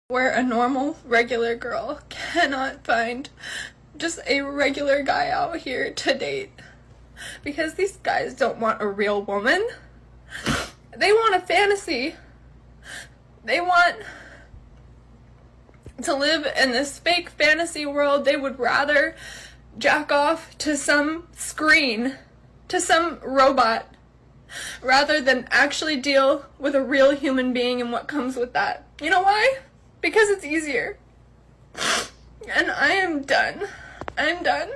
Where a normal, regular girl cannot find just a regular guy out here to date. Because these guys don't want a real woman. They want a fantasy. They want to live in this fake fantasy world. They would rather jack off to some screen, to some robot, rather than actually deal with a real human being and what comes with that. You know why? Because it's easier. And I am done. I'm done.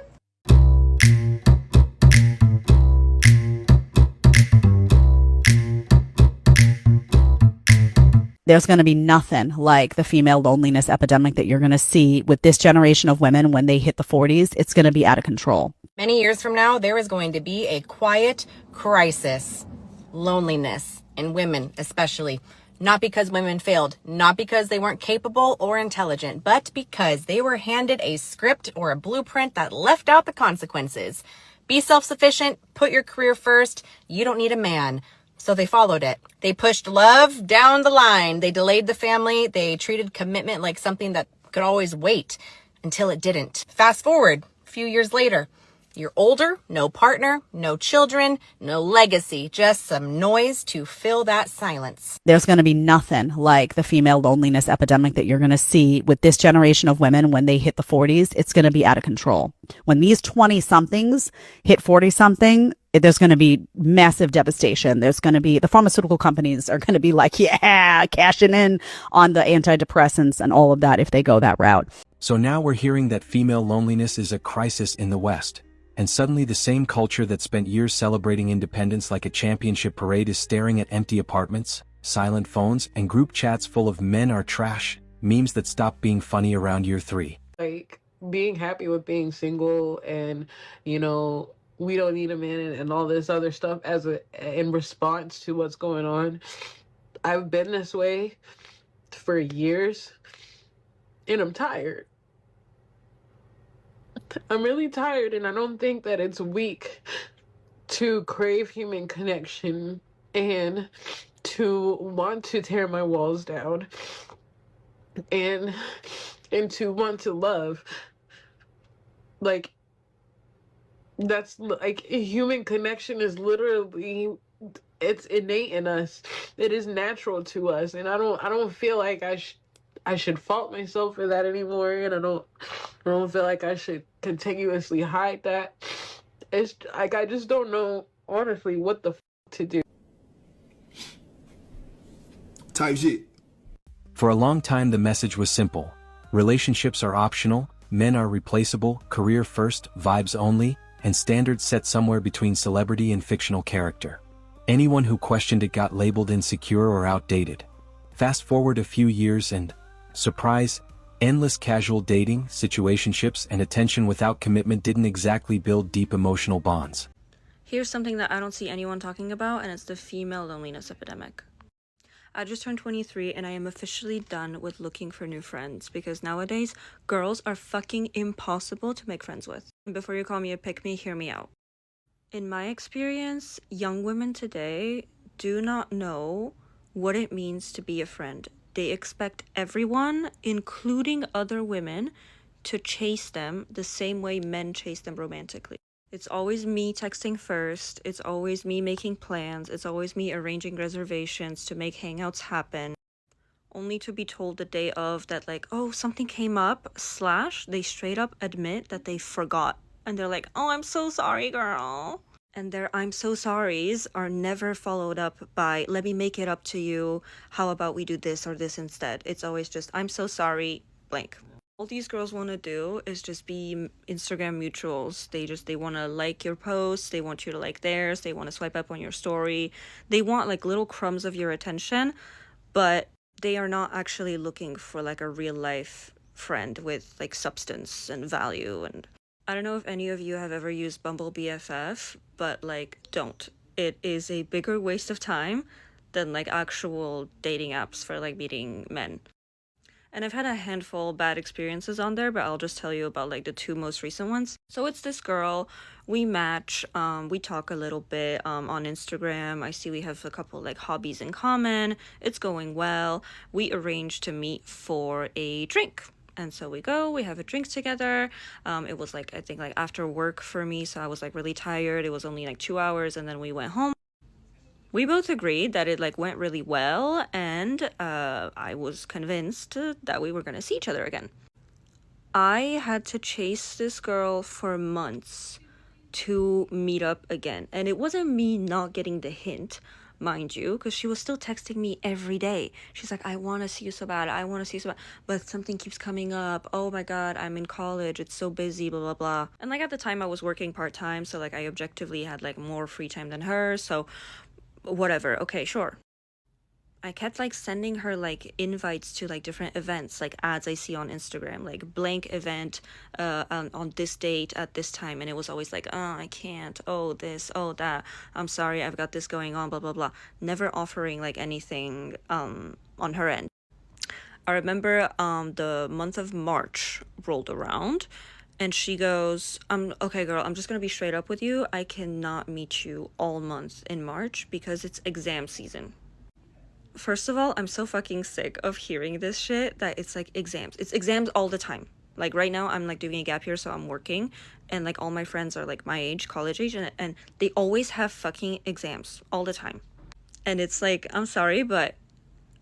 There's going to be nothing like the female loneliness epidemic that you're going to see with this generation of women when they hit the 40s. It's going to be out of control. Many years from now, there is going to be a quiet crisis, loneliness in women especially. Not because women failed, not because they weren't capable or intelligent, but because they were handed a script or a blueprint that left out the consequences. Be self-sufficient, put your career first, you don't need a man. So they followed it. They pushed love down the line. They delayed the family. They treated commitment like something that could always wait until it didn't. Fast forward a few years later. You're older, no partner, no children, no legacy, just some noise to fill that silence. There's going to be nothing like the female loneliness epidemic that you're going to see with this generation of women when they hit the 40s. It's going to be out of control. When these 20-somethings hit 40-something, there's going to be massive devastation. There's going to be, the pharmaceutical companies are going to be like, yeah, cashing in on the antidepressants and all of that if they go that route. So now we're hearing that female loneliness is a crisis in the West. And suddenly the same culture that spent years celebrating independence like a championship parade is staring at empty apartments, silent phones, and group chats full of men are trash, memes that stop being funny around year 3. Like, being happy with being single and, we don't need a man and all this other stuff in response to what's going on. I've been this way for years, and I'm tired. I'm really tired, and I don't think that it's weak to crave human connection and to want to tear my walls down and to want to love. Like, that's like, human connection is literally, it's innate in us. It is natural to us, and I don't feel like I should fault myself for that anymore, and I don't feel like I should continuously hide that. It's like, I just don't know, honestly, what the to do. Type shit. For a long time the message was simple. Relationships are optional, men are replaceable, career first, vibes only, and standards set somewhere between celebrity and fictional character. Anyone who questioned it got labeled insecure or outdated. Fast forward a few years and, surprise, endless casual dating, situationships, and attention without commitment didn't exactly build deep emotional bonds. Here's something that I don't see anyone talking about, and it's the female loneliness epidemic. I just turned 23 and I am officially done with looking for new friends because nowadays, girls are fucking impossible to make friends with. Before you call me a pick-me, hear me out. In my experience, young women today do not know what it means to be a friend. They expect everyone, including other women, to chase them the same way men chase them romantically. It's always me texting first, it's always me making plans, it's always me arranging reservations to make hangouts happen, only to be told the day of that, like, oh, something came up, / they straight up admit that they forgot. And they're like, oh, I'm so sorry, girl. And their I'm so sorries are never followed up by, let me make it up to you, how about we do this or this instead. It's always just, I'm so sorry, blank. All these girls want to do is just be Instagram mutuals. They want to like your posts, they want you to like theirs, they want to swipe up on your story. They want like little crumbs of your attention, but they are not actually looking for like a real life friend with like substance and value. And I don't know if any of you have ever used Bumble BFF, but like, don't. It is a bigger waste of time than like actual dating apps for like meeting men. And I've had a handful bad experiences on there, but I'll just tell you about like the two most recent ones. So it's this girl, we match, we talk a little bit on Instagram. I see we have a couple like hobbies in common. It's going well. We arranged to meet for a drink. And so we go, we have a drink together. It was like, I think like after work for me. So I was like really tired. It was only like 2 hours, and then we went home. We both agreed that it like went really well, and I was convinced that we were gonna see each other again. I had to chase this girl for months to meet up again, and it wasn't me not getting the hint, mind you, because she was still texting me every day. She's like, I want to see you so bad, I want to see you so bad, but something keeps coming up. Oh my god, I'm in college, it's so busy, blah blah blah. And like at the time I was working part-time, so like I objectively had like more free time than her, so whatever, okay, sure. I kept like sending her like invites to like different events, like ads I see on Instagram, like blank event on this date at this time, and it was always like, oh, I can't, oh this, oh that, I'm sorry, I've got this going on, blah blah blah. Never offering like anything on her end. I remember the month of March rolled around, and she goes, okay girl, I'm just gonna be straight up with you. I cannot meet you all month in March because it's exam season. First of all, I'm so fucking sick of hearing this shit that it's like exams. It's exams all the time. Like right now I'm like doing a gap year, so I'm working, and like all my friends are like my age, college age, and they always have fucking exams all the time. And it's like, I'm sorry, but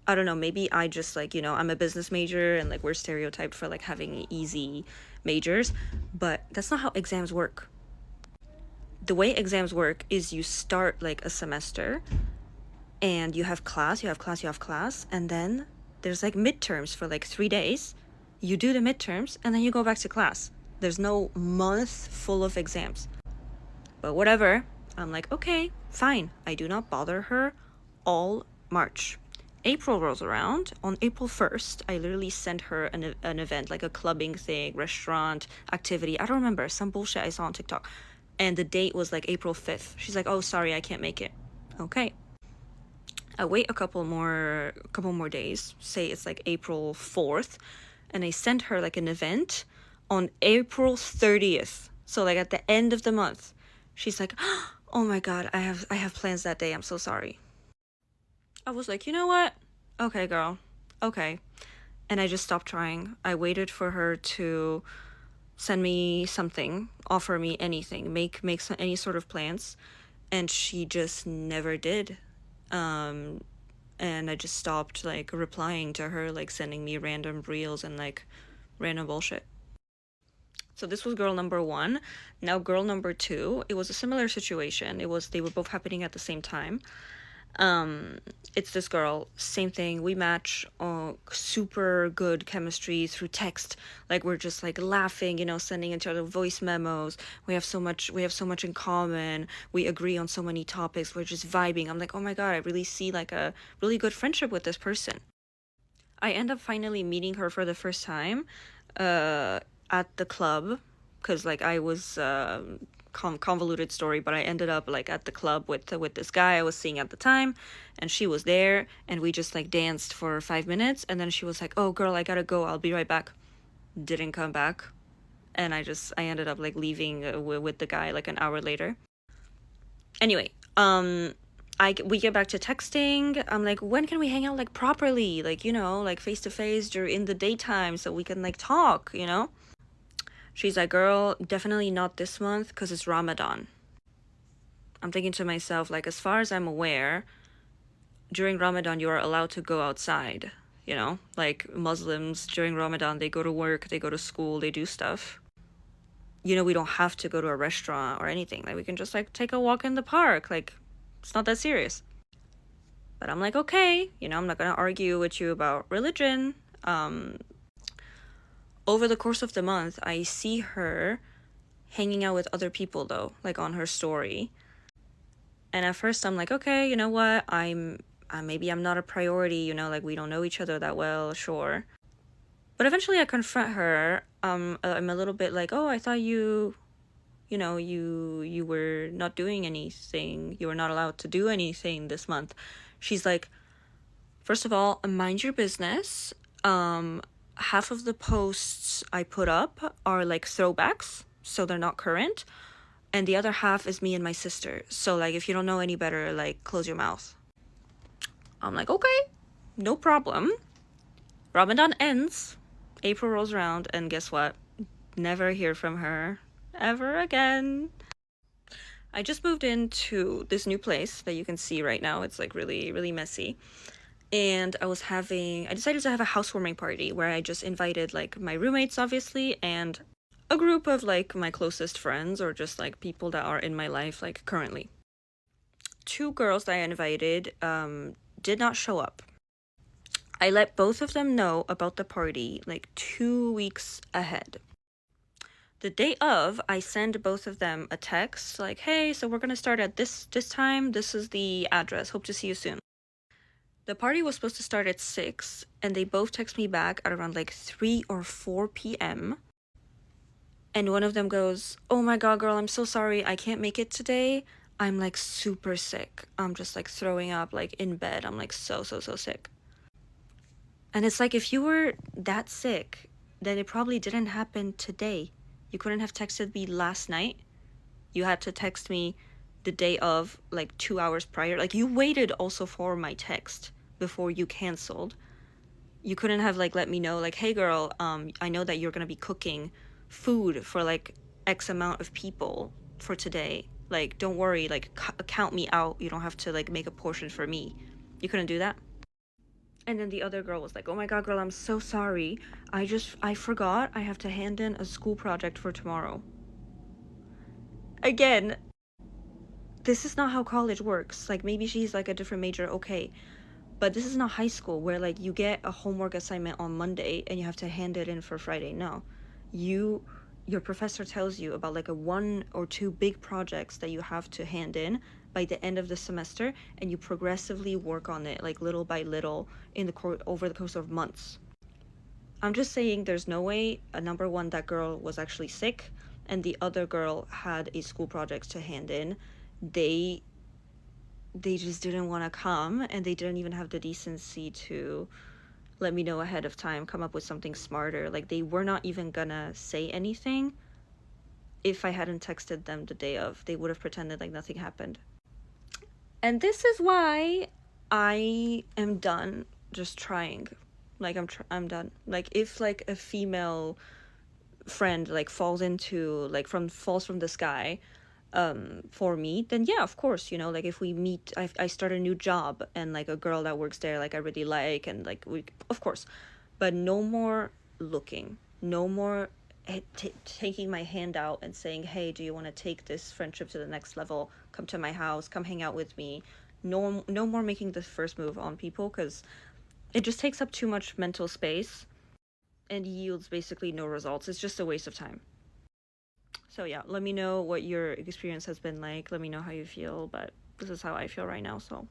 I don't know, maybe I just like, you know, I'm a business major and like we're stereotyped for like having easy majors, but that's not how exams work. The way exams work is you start like a semester and you have class, and then there's like midterms for like 3 days. You do the midterms and then you go back to class. There's no month full of exams. But whatever, I'm like, okay, fine. I do not bother her all March. April rolls around. On April 1st, I literally sent her an event, like a clubbing thing, restaurant, activity. I don't remember, some bullshit I saw on TikTok. And the date was like April 5th. She's like, oh, sorry, I can't make it. Okay. I wait a couple more days, say it's like April 4th, and I sent her like an event on April 30th. So like at the end of the month. She's like, oh my god, I have plans that day, I'm so sorry. I was like, you know what? Okay, girl. Okay. And I just stopped trying. I waited for her to send me something, offer me anything, make any sort of plans, and she just never did. And I just stopped like replying to her, like sending me random reels and like random bullshit. So this was girl number 1. Now girl number 2, it was a similar situation. They were both happening at the same time. It's this girl, same thing, we match, super good chemistry through text, like we're just like laughing, you know, sending each other voice memos, we have so much in common, we agree on so many topics, we're just vibing. I'm like, oh my god, I really see like a really good friendship with this person. I end up finally meeting her for the first time at the club, because like I was convoluted story, but I ended up like at the club with this guy I was seeing at the time, and she was there, and we just like danced for 5 minutes, and then she was like, oh girl, I gotta go, I'll be right back. Didn't come back, and I ended up like leaving with the guy like an hour later. Anyway, we get back to texting. I'm like, when can we hang out like properly, like, you know, like face to face during the daytime so we can like talk, you know? She's like, girl, definitely not this month because it's Ramadan. I'm thinking to myself, like, as far as I'm aware, during Ramadan, you are allowed to go outside, you know? Like, Muslims, during Ramadan, they go to work, they go to school, they do stuff. You know, we don't have to go to a restaurant or anything. Like, we can just, like, take a walk in the park. Like, it's not that serious. But I'm like, okay, you know, I'm not gonna argue with you about religion. Over the course of the month, I see her hanging out with other people though, like on her story. And at first I'm like, okay, you know what? Maybe I'm not a priority, you know, like we don't know each other that well, sure. But eventually I confront her. I'm a little bit like, oh, I thought you were not doing anything. You were not allowed to do anything this month. She's like, first of all, mind your business. half of the posts I put up are like throwbacks, so they're not current, and the other half is me and my sister. So like, if you don't know any better, like, close your mouth. I'm like, okay, no problem. Ramadan ends, April rolls around, and guess what? Never hear from her ever again. I just moved into this new place that you can see right now. It's like really, really messy. And I decided to have a housewarming party where I just invited like my roommates, obviously, and a group of like my closest friends, or just like people that are in my life like currently. 2 girls that I invited did not show up. I let both of them know about the party like 2 weeks ahead. The day of, I send both of them a text like, hey, so we're gonna start at this time. This is the address. Hope to see you soon. The party was supposed to start at 6, and they both text me back at around like 3 or 4 p.m. And one of them goes, oh my god, girl, I'm so sorry. I can't make it today. I'm like super sick. I'm just like throwing up like in bed. I'm like so sick. And it's like, if you were that sick, then it probably didn't happen today. You couldn't have texted me last night. You had to text me the day of, like 2 hours prior. Like, you waited also for my text before you canceled. You couldn't have like let me know like, hey girl, I know that you're gonna be cooking food for like X amount of people for today. Like, don't worry, like count me out. You don't have to like make a portion for me. You couldn't do that. And then the other girl was like, oh my god, girl, I'm so sorry. I forgot I have to hand in a school project for tomorrow. Again, this is not how college works. Like, maybe she's like a different major, okay. But this is not high school where like you get a homework assignment on Monday and you have to hand it in for Friday. No. Your professor tells you about like a 1 or 2 big projects that you have to hand in by the end of the semester, and you progressively work on it like little by little over the course of months. I'm just saying, there's no way, number one, that girl was actually sick, and the other girl had a school project to hand in. They just didn't want to come, and they didn't even have the decency to let me know ahead of time, come up with something smarter. Like, they were not even gonna say anything. If I hadn't texted them the day of, they would have pretended like nothing happened. And this is why I am done just trying. Like, I'm done. Like, if like a female friend like falls from the sky for me, then yeah, of course, you know, like if we meet, I start a new job and like a girl that works there like I really like, and like we, of course. But no more looking, no more taking my hand out and saying, hey, do you want to take this friendship to the next level? Come to my house, come hang out with me. No more making the first move on people, because it just takes up too much mental space and yields basically no results. It's just a waste of time. So yeah, let me know what your experience has been like. Let me know how you feel, but this is how I feel right now, so.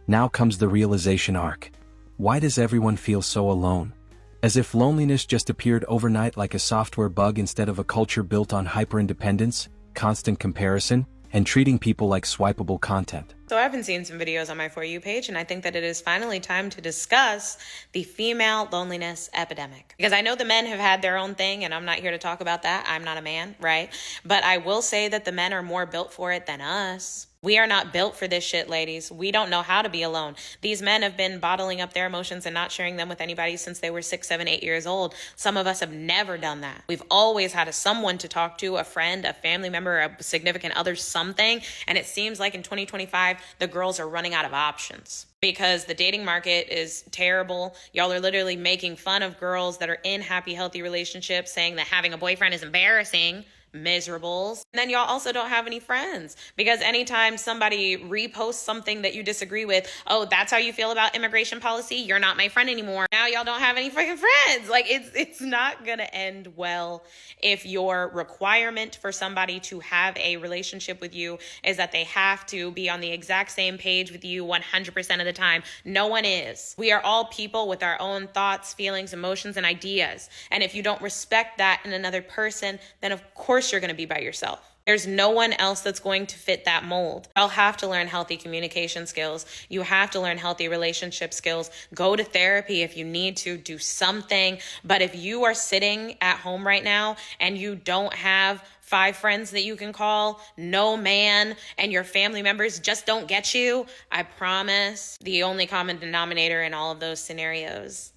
Now comes the realization arc. Why does everyone feel so alone? As if loneliness just appeared overnight like a software bug instead of a culture built on hyperindependence, constant comparison, and treating people like swipeable content. So I've been seeing some videos on my For You page, and I think that it is finally time to discuss the female loneliness epidemic. Because I know the men have had their own thing, and I'm not here to talk about that. I'm not a man, right? But I will say that the men are more built for it than us. We are not built for this shit, ladies. We don't know how to be alone. These men have been bottling up their emotions and not sharing them with anybody since they were 6, 7, 8 years old. Some of us have never done that. We've always had someone to talk to, a friend, a family member, a significant other, something. And it seems like in 2025, the girls are running out of options because the dating market is terrible. Y'all are literally making fun of girls that are in happy, healthy relationships, saying that having a boyfriend is embarrassing. Miserables. And then y'all also don't have any friends, because anytime somebody reposts something that you disagree with, oh, that's how you feel about immigration policy, you're not my friend anymore. Now y'all don't have any freaking friends. Like, it's not gonna end well if your requirement for somebody to have a relationship with you is that they have to be on the exact same page with you 100% of the time. No one is. We are all people with our own thoughts, feelings, emotions, and ideas. And if you don't respect that in another person, then of course you're going to be by yourself. There's no one else that's going to fit that mold. Y'all have to learn healthy communication skills. You have to learn healthy relationship skills. Go to therapy if you need to, do something. But if you are sitting at home right now and you don't have 5 friends that you can call, no man, and your family members just don't get you, I promise the only common denominator in all of those scenarios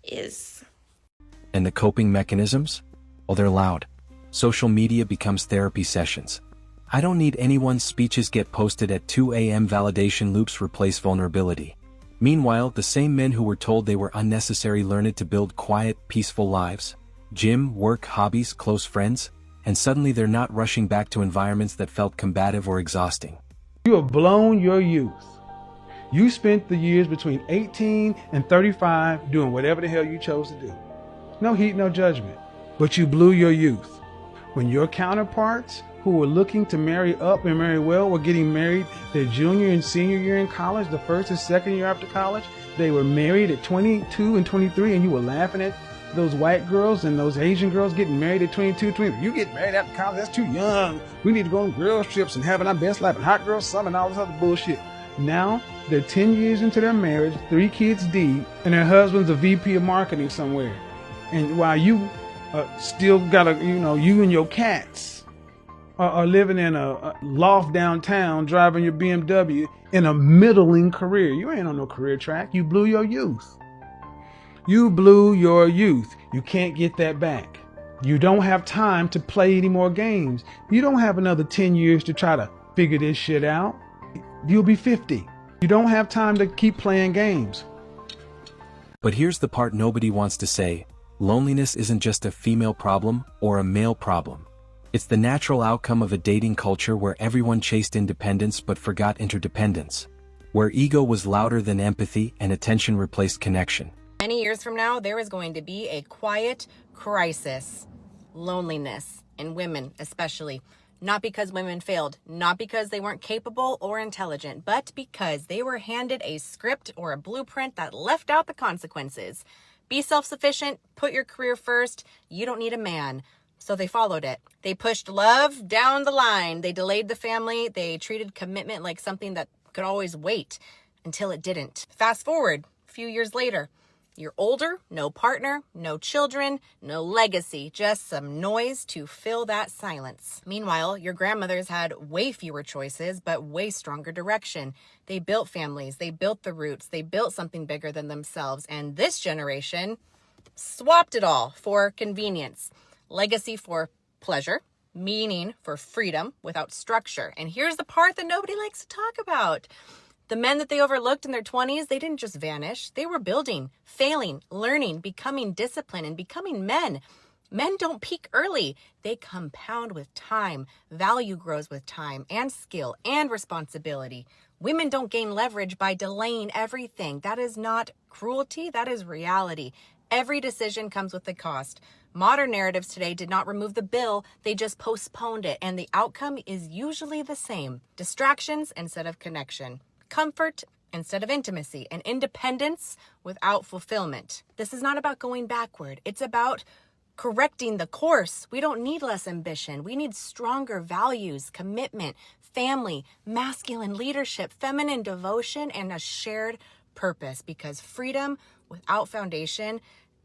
is... And the coping mechanisms? Well, they're loud. Social media becomes therapy sessions. I don't need anyone's speeches get posted at 2 a.m. Validation loops replace vulnerability. Meanwhile, the same men who were told they were unnecessary learned to build quiet, peaceful lives. Gym, work, hobbies, close friends, and suddenly they're not rushing back to environments that felt combative or exhausting. You have blown your youth. You spent the years between 18 and 35 doing whatever the hell you chose to do. No heat, no judgment. But you blew your youth. When your counterparts who were looking to marry up and marry well were getting married their junior and senior year in college, the first and second year after college, they were married at 22 and 23, and you were laughing at those white girls and those Asian girls getting married at 22, 23. You get married after college, that's too young. We need to go on girls trips and having our best life and hot girl summer and all this other bullshit. Now, they're 10 years into their marriage, 3 kids deep, and their husband's a VP of marketing somewhere. And while you still gotta, you and your cats are living in a loft downtown, driving your BMW in a middling career. You ain't on no career track. You blew your youth. You blew your youth. You can't get that back. You don't have time to play any more games. You don't have another 10 years to try to figure this shit out. You'll be 50. You don't have time to keep playing games. But here's the part nobody wants to say. Loneliness isn't just a female problem or a male problem. It's the natural outcome of a dating culture where everyone chased independence but forgot interdependence, where ego was louder than empathy and attention replaced connection. Many years from now, there is going to be a quiet crisis, loneliness in women especially. Not because women failed, not because they weren't capable or intelligent, but because they were handed a script or a blueprint that left out the consequences. Be self-sufficient, put your career first, you don't need a man. So they followed it. They pushed love down the line. They delayed the family. They treated commitment like something that could always wait until it didn't. Fast forward a few years later. You're older, no partner, no children, no legacy, just some noise to fill that silence. Meanwhile, your grandmothers had way fewer choices, but way stronger direction. They built families, they built the roots, they built something bigger than themselves. And this generation swapped it all for convenience. Legacy for pleasure, meaning for freedom without structure. And here's the part that nobody likes to talk about. The men that they overlooked in their 20s, they didn't just vanish. They were building, failing, learning, becoming disciplined, and becoming men. Men don't peak early. They compound with time. Value grows with time and skill and responsibility. Women don't gain leverage by delaying everything. That is not cruelty. That is reality. Every decision comes with a cost. Modern narratives today did not remove the bill. They just postponed it. And the outcome is usually the same. Distractions instead of connection. Comfort instead of intimacy, and independence without fulfillment. This is not about going backward. It's about correcting the course. We don't need less ambition. We need stronger values, commitment, family, masculine leadership, feminine devotion, and a shared purpose, because freedom without foundation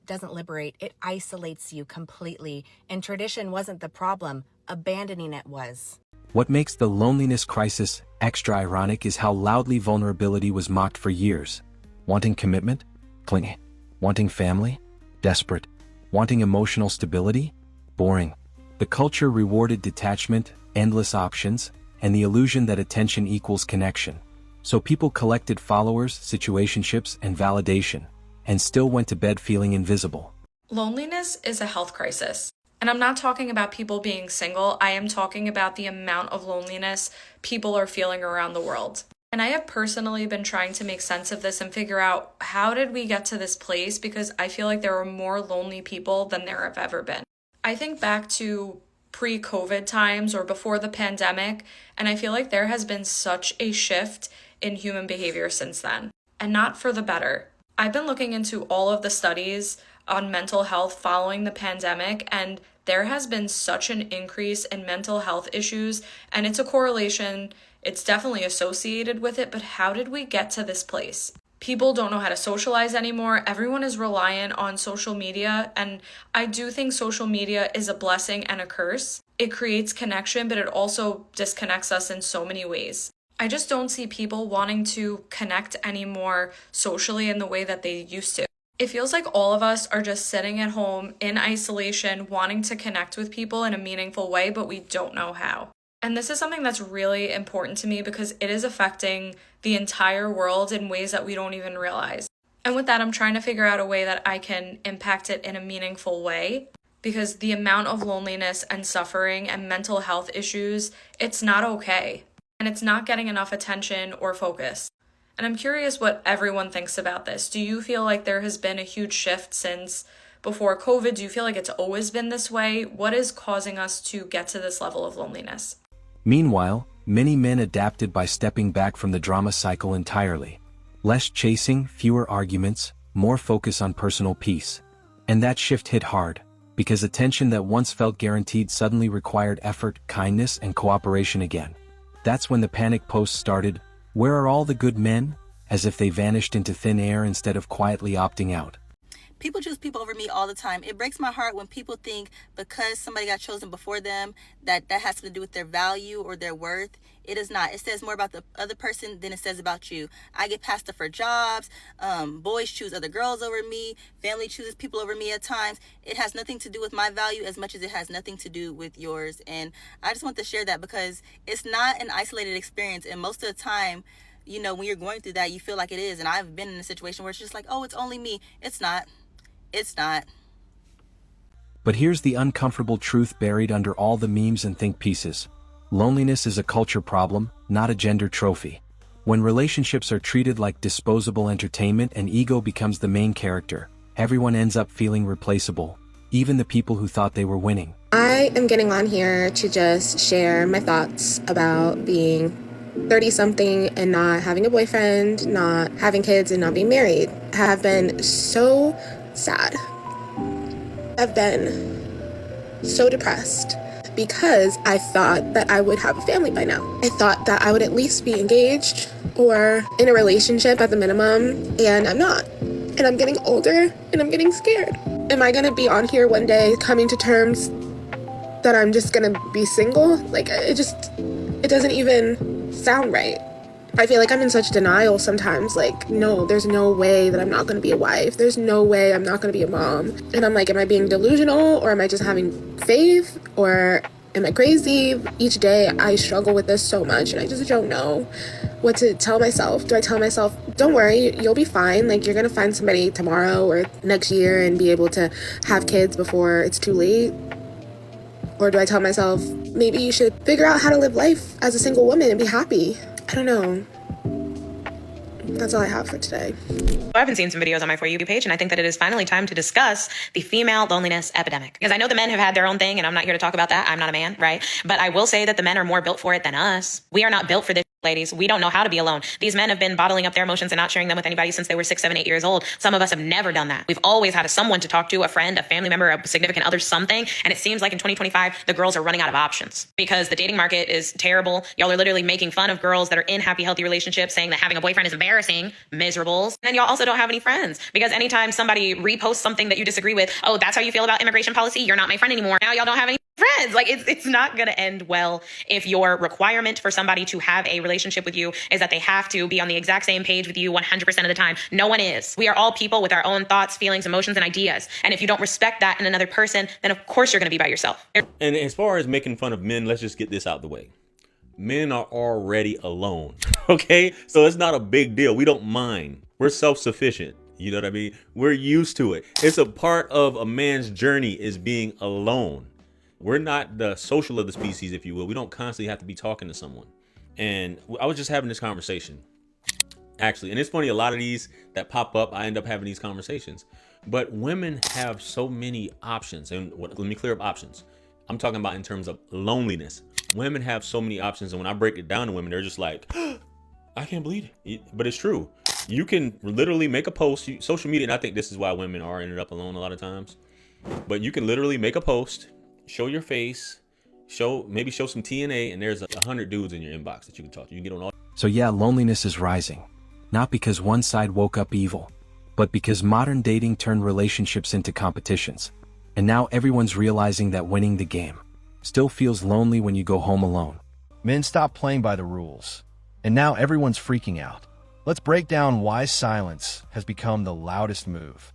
doesn't liberate. It isolates you completely. And tradition wasn't the problem. Abandoning it was. What makes the loneliness crisis extra ironic is how loudly vulnerability was mocked for years. Wanting commitment? Clingy. Wanting family? Desperate. Wanting emotional stability? Boring. The culture rewarded detachment, endless options, and the illusion that attention equals connection. So people collected followers, situationships, and validation, and still went to bed feeling invisible. Loneliness is a health crisis. And I'm not talking about people being single, I am talking about the amount of loneliness people are feeling around the world. And I have personally been trying to make sense of this and figure out, how did we get to this place? Because I feel like there are more lonely people than there have ever been. I think back to pre-COVID times or before the pandemic, and I feel like there has been such a shift in human behavior since then, and not for the better. I've been looking into all of the studies on mental health following the pandemic, and there has been such an increase in mental health issues, and it's a correlation, it's definitely associated with it, but how did we get to this place? People don't know how to socialize anymore. Everyone is reliant on social media, and I do think social media is a blessing and a curse. It creates connection, but it also disconnects us in so many ways. I just don't see people wanting to connect anymore socially in the way that they used to. It feels like all of us are just sitting at home in isolation, wanting to connect with people in a meaningful way, but we don't know how. And this is something that's really important to me because it is affecting the entire world in ways that we don't even realize. And with that, I'm trying to figure out a way that I can impact it in a meaningful way, because the amount of loneliness and suffering and mental health issues, it's not okay. And it's not getting enough attention or focus. And I'm curious what everyone thinks about this. Do you feel like there has been a huge shift since before COVID? Do you feel like it's always been this way? What is causing us to get to this level of loneliness? Meanwhile, many men adapted by stepping back from the drama cycle entirely. Less chasing, fewer arguments, more focus on personal peace. And that shift hit hard, because attention that once felt guaranteed suddenly required effort, kindness, and cooperation again. That's when the panic posts started. Where are all the good men? As if they vanished into thin air instead of quietly opting out. People choose people over me all the time. It breaks my heart when people think because somebody got chosen before them that has to do with their value or their worth. It is not. It says more about the other person than it says about you. I get passed up for jobs. Boys choose other girls over me. Family chooses people over me at times. It has nothing to do with my value as much as it has nothing to do with yours. And I just want to share that because it's not an isolated experience. And most of the time, you know, when you're going through that, you feel like it is. And I've been in a situation where it's just like, oh, it's only me. It's not. It's not. But here's the uncomfortable truth buried under all the memes and think pieces. Loneliness is a culture problem, not a gender trophy. When relationships are treated like disposable entertainment and ego becomes the main character, everyone ends up feeling replaceable, even the people who thought they were winning. I am getting on here to just share my thoughts about being 30-something and not having a boyfriend, not having kids, and not being married. I have been so sad. I've been so depressed because I thought that I would have a family by now. I thought that I would at least be engaged or in a relationship at the minimum, and I'm not. And I'm getting older and I'm getting scared. Am I gonna be on here one day coming to terms that I'm just gonna be single? Like, it doesn't even sound right. I feel like I'm in such denial sometimes, like, no, there's no way that I'm not going to be a wife. There's no way I'm not going to be a mom. And I'm like, am I being delusional, or am I just having faith, or am I crazy? Each day I struggle with this so much, and I just don't know what to tell myself. Do I tell myself, don't worry, you'll be fine, like, you're going to find somebody tomorrow or next year and be able to have kids before it's too late? Or do I tell myself, maybe you should figure out how to live life as a single woman and be happy? I don't know. That's all I have for today. I've been seeing some videos on my For You page, and I think that it is finally time to discuss the female loneliness epidemic. Because I know the men have had their own thing, and I'm not here to talk about that. I'm not a man, right? But I will say that the men are more built for it than us. We are not built for this, ladies. We don't know how to be alone. These men have been bottling up their emotions and not sharing them with anybody since they were 6, 7, 8 years old. Some of us have never done that. We've always had someone to talk to, a friend, a family member, a significant other, something. And it seems like in 2025, the girls are running out of options because the dating market is terrible. Y'all are literally making fun of girls that are in happy, healthy relationships, saying that having a boyfriend is embarrassing, miserables. And then y'all also don't have any friends because anytime somebody reposts something that you disagree with, oh, that's how you feel about immigration policy? You're not my friend anymore. Now y'all don't have any friends. Like, it's not going to end well if your requirement for somebody to have a relationship with you is that they have to be on the exact same page with you 100% of the time. No one is. We are all people with our own thoughts, feelings, emotions, and ideas. And if you don't respect that in another person, then of course you're going to be by yourself. And as far as making fun of men, let's just get this out the way. Men are already alone. Okay? So it's not a big deal. We don't mind. We're self-sufficient. You know what I mean? We're used to it. It's a part of a man's journey is being alone. We're not the social of the species, if you will. We don't constantly have to be talking to someone. And I was just having this conversation, actually. And it's funny, a lot of these that pop up, I end up having these conversations. But women have so many options. And let me clear up options. I'm talking about in terms of loneliness. Women have so many options. And when I break it down to women, they're just like, I can't believe it. But it's true. You can literally make a post. Social media, and I think this is why women are ended up alone a lot of times. But you can literally make a post show your face, maybe show some TNA, and there's 100 dudes in your inbox that you can talk to. You can get on all. So yeah, loneliness is rising. Not because one side woke up evil, but because modern dating turned relationships into competitions. And now everyone's realizing that winning the game still feels lonely when you go home alone. Men stopped playing by the rules, and now everyone's freaking out. Let's break down why silence has become the loudest move.